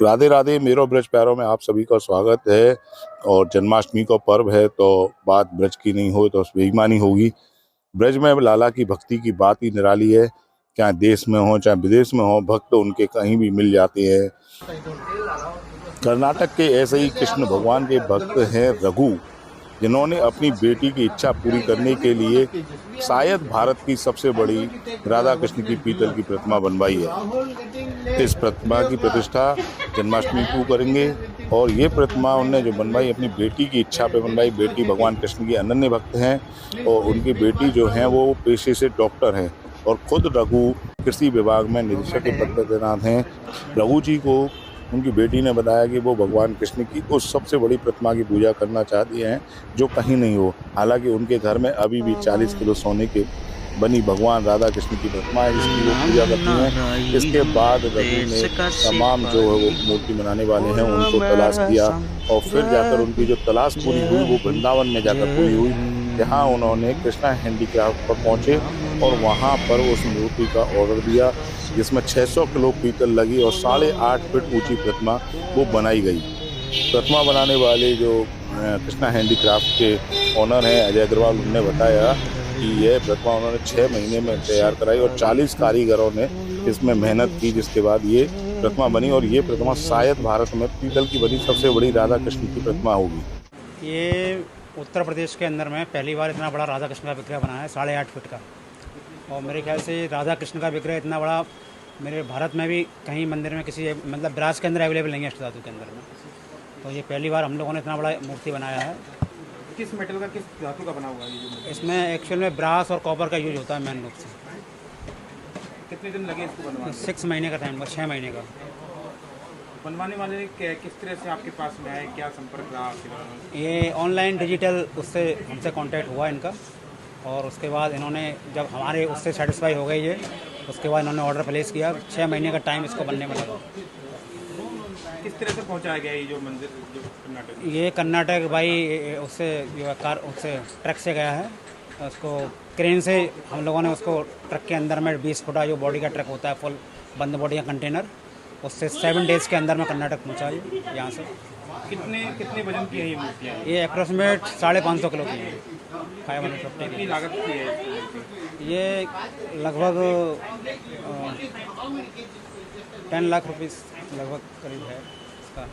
राधे राधे, मेरो ब्रज प्यारों में आप सभी का स्वागत है। और जन्माष्टमी का पर्व है तो बात ब्रज की नहीं हो तो बेईमानी होगी। ब्रज में लाला की भक्ति की बात ही निराली है। चाहे देश में हो चाहे विदेश में हो, भक्त उनके कहीं भी मिल जाते हैं। कर्नाटक के ऐसे ही कृष्ण भगवान के भक्त हैं रघु, जिन्होंने अपनी बेटी की इच्छा पूरी करने के लिए शायद भारत की सबसे बड़ी राधा कृष्ण की पीतल की प्रतिमा बनवाई है। इस प्रतिमा की प्रतिष्ठा जन्माष्टमी को करेंगे और ये प्रतिमा उन्होंने जो बनवाई अपनी बेटी की इच्छा पे बनवाई। बेटी भगवान कृष्ण की अनन्य भक्त हैं और उनकी बेटी जो है वो पेशे से डॉक्टर हैं और खुद रघु कृषि विभाग में निदेशक के पद पर तैनात हैं। रघु जी को उनकी बेटी ने बताया कि वो भगवान कृष्ण की उस सबसे बड़ी प्रतिमा की पूजा करना चाहती हैं जो कहीं नहीं हो। हालांकि उनके घर में अभी भी 40 किलो सोने के बनी भगवान राधा कृष्ण की प्रतिमा है जिसकी वो पूजा करती हैं। इसके बाद रघु ने तमाम जो है वो मूर्ति बनाने वाले हैं उनको तलाश किया और फिर जाकर उनकी जो तलाश पूरी हुई वो वृंदावन में जाकर पूरी हुई, जहाँ उन्होंने कृष्णा हैंडीक्राफ्ट पर पहुँचे और वहाँ पर उस मूर्ति का ऑर्डर दिया जिसमें 600 किलो पीतल लगी और 8.5 फीट ऊंची प्रतिमा वो बनाई गई। प्रतिमा बनाने वाले जो कृष्णा हैंडीक्राफ्ट के ऑनर हैं अजय अग्रवाल, उन्होंने बताया कि यह प्रतिमा उन्होंने 6 महीने में तैयार कराई और 40 कारीगरों ने इसमें मेहनत की, जिसके बाद ये प्रतिमा बनी और ये प्रतिमा शायद भारत में पीतल की बनी सबसे बड़ी राधा कृष्ण की प्रतिमा होगी। ये उत्तर प्रदेश के अंदर में पहली बार इतना बड़ा राधा कृष्ण का विग्रह बना है 8.5 फीट का। और मेरे ख्याल से राधा कृष्ण का विग्रह इतना बड़ा मेरे भारत में भी कहीं मंदिर में किसी मतलब ब्रास के अंदर अवेलेबल नहीं है, अष्ट धातु के अंदर में। तो ये पहली बार हम लोगों ने इतना बड़ा मूर्ति बनाया है। किस मेटल का, किस धातु का बना हुआ है? इसमें एक्चुअल में ब्रास और कॉपर का यूज होता है मेन रूप से। कितने दिन लगे इसको बनवाने? 6 महीने का टाइम, 6 महीने का। बनवाने वाले किस तरह से आपके पास में आए, क्या संपर्क रहा आपके? ये ऑनलाइन डिजिटल उससे हमसे कांटेक्ट हुआ इनका और उसके बाद इन्होंने जब हमारे उससे सेटिस्फाई हो गई ये, उसके बाद इन्होंने ऑर्डर प्लेस किया। 6 महीने का टाइम इसको बनने में लगा। किस तरह से पहुंचाया गया ये जो मंदिर जो कर्नाटक? ये कर्नाटक भाई उससे जो है कार उससे ट्रक से गया है। उसको क्रेन से हम लोगों ने उसको ट्रक के अंदर में 20 फुटा जो बॉडी का ट्रक होता है फुल बंद बॉडी का कंटेनर, उससे 7 डेज़ के अंदर में कर्नाटक पहुँचा यहाँ से। कितने वजन की है ये मूर्तियाँ? ये अप्रोक्सीमेट 550 किलो की है। 550 कितनी लागत की है? ये लगभग 10 लाख रुपीस लगभग करीब है इसका।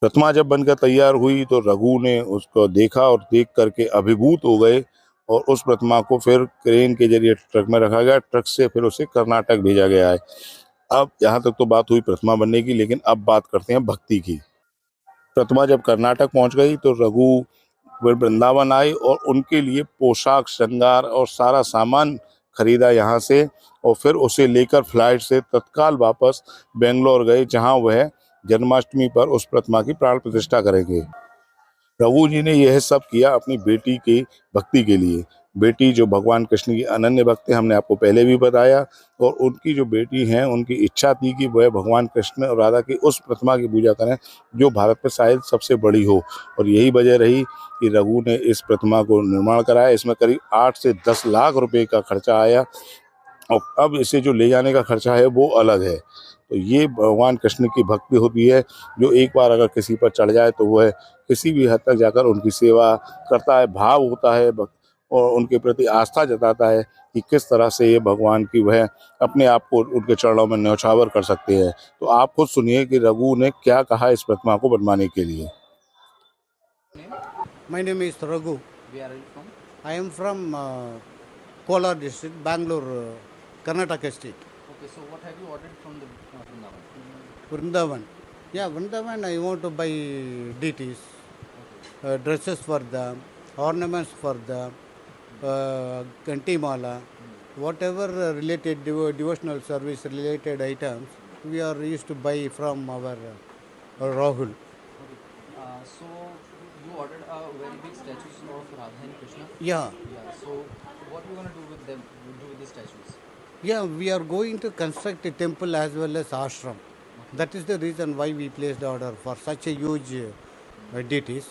प्रतिमा जब बनकर तैयार हुई तो रघु ने उसको देखा और देख करके अभिभूत हो गए और उस प्रतिमा को फिर क्रेन के जरिए ट्रक में रखा गया। ट्रक से फिर उसे कर्नाटक भेजा गया है। अब यहाँ तक तो बात हुई प्रतिमा बनने की, लेकिन अब बात करते हैं भक्ति की। प्रतिमा जब कर्नाटक पहुंच गई तो रघु फिर वृंदावन आए और उनके लिए पोशाक, श्रृंगार और सारा सामान खरीदा यहाँ से और फिर उसे लेकर फ्लाइट से तत्काल वापस बेंगलोर गए, जहाँ वह जन्माष्टमी पर उस प्रतिमा की प्राण प्रतिष्ठा करेंगे। रघु जी ने यह सब किया अपनी बेटी की भक्ति के लिए। बेटी जो भगवान कृष्ण की अनन्य भक्त है, हमने आपको पहले भी बताया, और उनकी जो बेटी हैं उनकी इच्छा थी कि वह भगवान कृष्ण और राधा की उस प्रतिमा की पूजा करें जो भारत में शायद सबसे बड़ी हो। और यही वजह रही कि रघु ने इस प्रतिमा को निर्माण कराया। इसमें करीब 8 से 10 लाख रुपए का खर्चा आया और अब इसे जो ले जाने का खर्चा है वो अलग है। तो ये भगवान कृष्ण की भक्ति होती है जो एक बार अगर किसी पर चढ़ जाए तो वह किसी भी हद तक जाकर उनकी सेवा करता है। भाव होता है और उनके प्रति आस्था जताता है कि किस तरह से ये भगवान की वह अपने आप को उनके चरणों में न्यौछावर कर सकते हैं। तो आप खुद सुनिए कि रघु ने क्या कहा इस प्रतिमा को बनवाने के लिए। My name is Raghu. Where are you from? I am from Kolar district, Bangalore, Karnataka state. Okay, so what have you ordered from the Vrindavan? Vrindavan. Yeah, Vrindavan I want to buy deities, dresses for them, ornaments for them, Ganti mala, whatever related devotional service related items we are used to buy from our Rahul. So you ordered a very big statues of Radha and Krishna. Yeah. Yeah. So what you gonna do with them? Do with the statues? Yeah, we are going to construct a temple as well as ashram. That is the reason why we placed the order for such a huge deities.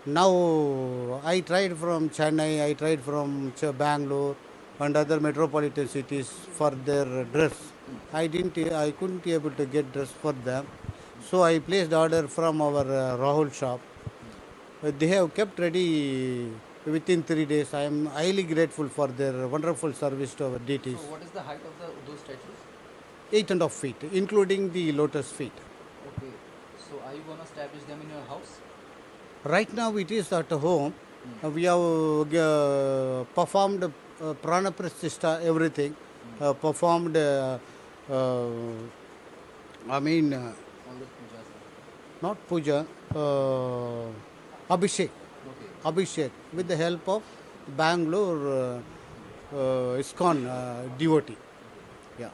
Now, I tried from Chennai, I tried from Bangalore and other metropolitan cities for their dress. I couldn't able to get dress for them, so I placed order from our Rahul shop. They have kept ready within 3 days. I am highly grateful for their wonderful service to our deities. So what is the height of those statues? 8.5 feet, including the lotus feet. Okay. So are you gonna establish them in your house? Right now it is at home. We have performed prana pratishtha, everything. Performed, I mean, All the pujas. not puja, abhishek. Okay. Abhishek with the help of Bangalore ISKCON devotee. Yeah.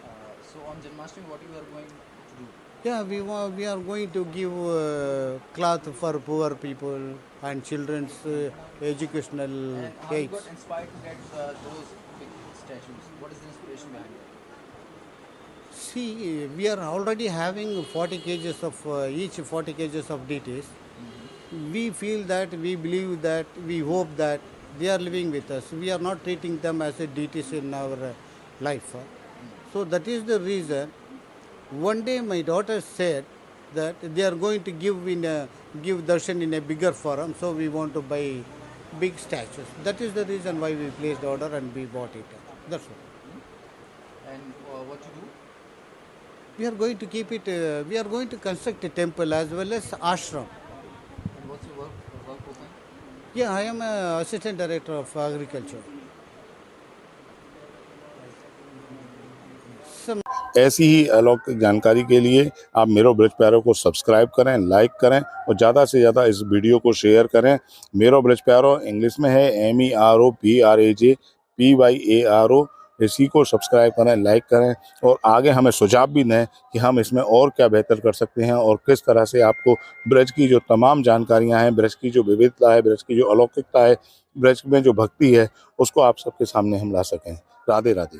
So on Janmashtami, what you are going to do? Yeah, we are going to give cloth for poor people and children's educational And how you aids. got inspired to get those big statues? What is the inspiration behind it? See, we are already having 40 kgs of each 40 kgs of deities. We feel that, we believe that, we hope that they are living with us. We are not treating them as a deities in our life. So that is the reason. One day my daughter said that they are going to give darshan in a bigger forum, so we want to buy big statues. That is the reason why we placed order and we bought it. That's all. And what you do? We are going to keep it. We are going to construct a temple as well as ashram. And what's your work profile? Yeah, I am a assistant director of agriculture. Some ऐसी ही अलौकिक जानकारी के लिए आप मेरो ब्रज प्यारो को subscribe करें, लाइक करें और ज़्यादा से ज़्यादा इस वीडियो को शेयर करें। मेरो ब्रज प्यारो इंग्लिश में है MEROBRAJPYARO। इसी को सब्सक्राइब करें, लाइक करें और आगे हमें सुझाव भी दें कि हम इसमें और क्या बेहतर कर सकते हैं और किस तरह से आपको ब्रज की जो तमाम जानकारियां हैं, ब्रज की जो विविधता है, ब्रज की जो अलौकिकता है, ब्रज में जो भक्ति है, उसको आप सबके सामने हम ला सकें। राधे राधे।